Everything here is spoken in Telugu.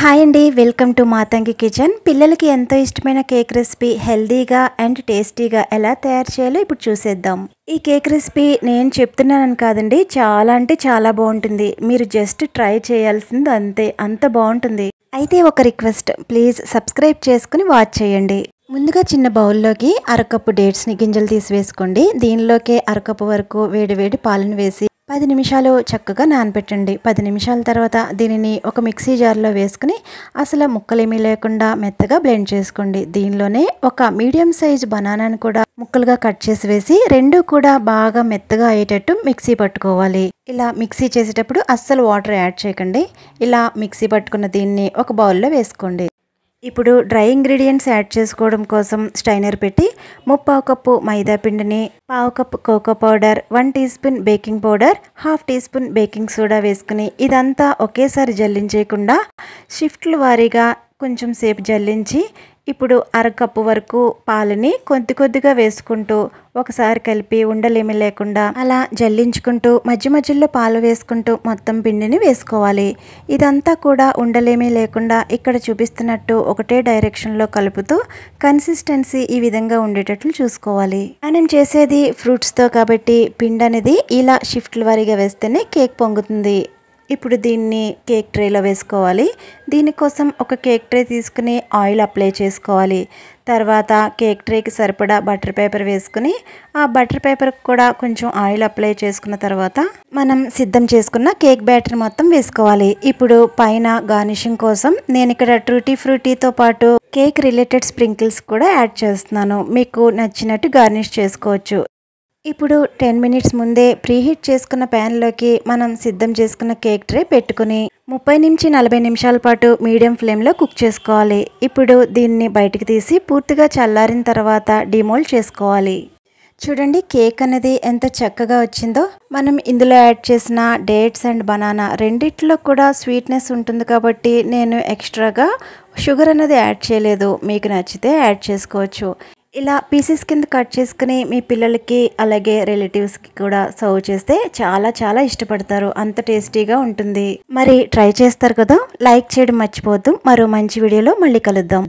హాయ్ అండి, వెల్కమ్ టు మాతంగి కిచెన్. పిల్లలకి ఎంతో ఇష్టమైన కేక్ రెసిపీ హెల్దీగా అండ్ టేస్టీగా ఎలా తయారు చేయాలో ఇప్పుడు చూసేద్దాం. ఈ కేక్ రెసిపీ నేను చెప్తున్నానని కాదండి, చాలా అంటే చాలా బాగుంటుంది. మీరు జస్ట్ ట్రై చేయాల్సింది అంతే, అంత బాగుంటుంది. అయితే ఒక రిక్వెస్ట్, ప్లీజ్ సబ్స్క్రైబ్ చేసుకుని వాచ్ చేయండి. ముందుగా చిన్న బౌల్లోకి అరకప్పు డేట్స్ని గింజలు తీసివేసుకోండి. దీనిలోకి అరకప్పు వరకు వేడి వేడి పాలను వేసి 10 నిమిషాలు చక్కగా నానబెట్టండి. 10 నిమిషాల తర్వాత దీనిని ఒక మిక్సీ జార్లో వేసుకుని అసలు ముక్కలేమీ లేకుండా మెత్తగా బ్లెండ్ చేసుకోండి. దీనిలోనే ఒక మీడియం సైజ్ బనానాను కూడా ముక్కలుగా కట్ చేసి వేసి రెండు కూడా బాగా మెత్తగా అయ్యేటట్టు మిక్సీ పట్టుకోవాలి. ఇలా మిక్సీ చేసేటప్పుడు అస్సలు వాటర్ యాడ్ చేయకండి. ఇలా మిక్సీ పట్టుకున్న దీన్ని ఒక బౌల్లో వేసుకోండి. ఇప్పుడు డ్రై ఇంగ్రీడియంట్స్ యాడ్ చేసుకోవడం కోసం స్టైనర్ పెట్టి 3/4 కప్పు మైదా పిండిని, 1/2 cup cocoa powder, 1 teaspoon baking powder, 1/2 teaspoon baking soda వేసుకుని ఇదంతా ఒకేసారి జల్లించేయకుండా షిఫ్ట్ల వారీగా కొంచెం సేపు జల్లించి ఇప్పుడు అరకప్పు వరకు పాలని కొద్ది కొద్దిగా వేసుకుంటూ ఒకసారి కలిపి ఉండలేమి లేకుండా అలా జల్లించుకుంటూ మధ్య మధ్యలో పాలు వేసుకుంటూ మొత్తం పిండిని వేసుకోవాలి. ఇదంతా కూడా ఉండలేమీ లేకుండా ఇక్కడ చూపిస్తున్నట్టు ఒకటే డైరెక్షన్లో కలుపుతూ కన్సిస్టెన్సీ ఈ విధంగా ఉండేటట్లు చూసుకోవాలి. మనం చేసేది ఫ్రూట్స్తో కాబట్టి పిండి అనేది ఇలా షిఫ్ట్ల వారీగా వేస్తేనే కేక్ పొంగుతుంది. ఇప్పుడు దీన్ని కేక్ ట్రేలో వేసుకోవాలి. దీనికోసం ఒక కేక్ ట్రే తీసుకుని ఆయిల్ అప్లై చేసుకోవాలి. తర్వాత కేక్ ట్రేకి సరిపడా బటర్ పేపర్ వేసుకుని ఆ బటర్ పేపర్కి కూడా కొంచెం ఆయిల్ అప్లై చేసుకున్న తర్వాత మనం సిద్ధం చేసుకున్న కేక్ బ్యాటర్ మొత్తం వేసుకోవాలి. ఇప్పుడు పైన గార్నిషింగ్ కోసం నేను ఇక్కడ ట్రూటీ ఫ్రూటీతో పాటు కేక్ రిలేటెడ్ స్ప్రింకిల్స్ కూడా యాడ్ చేస్తున్నాను. మీకు నచ్చినట్టు గార్నిష్ చేసుకోవచ్చు. ఇప్పుడు 10 మినిట్స్ ముందే ప్రీహీట్ చేసుకున్న ప్యాన్లోకి మనం సిద్ధం చేసుకున్న కేక్ ట్రే పెట్టుకుని 30 నుంచి 40 నిమిషాల పాటు మీడియం ఫ్లేమ్లో కుక్ చేసుకోవాలి. ఇప్పుడు దీన్ని బయటికి తీసి పూర్తిగా చల్లారిన తర్వాత డిమోల్డ్ చేసుకోవాలి. చూడండి కేక్ అనేది ఎంత చక్కగా వచ్చిందో. మనం ఇందులో యాడ్ చేసిన డేట్స్ అండ్ బనానా రెండిట్లో కూడా స్వీట్నెస్ ఉంటుంది కాబట్టి నేను ఎక్స్ట్రాగా షుగర్ అనేది యాడ్ చేయలేదు. మీకు నచ్చితే యాడ్ చేసుకోవచ్చు. ఇలా పీసెస్ కింద కట్ చేసుకుని మీ పిల్లలకి అలాగే రిలేటివ్స్కి కూడా సర్వ్ చేస్తే చాలా చాలా ఇష్టపడతారు. అంత టేస్టీగా ఉంటుంది. మరి ట్రై చేస్తారు కదా, లైక్ చేయడం మర్చిపోవద్దు. మరో మంచి వీడియోలో మళ్ళీ కలుద్దాం.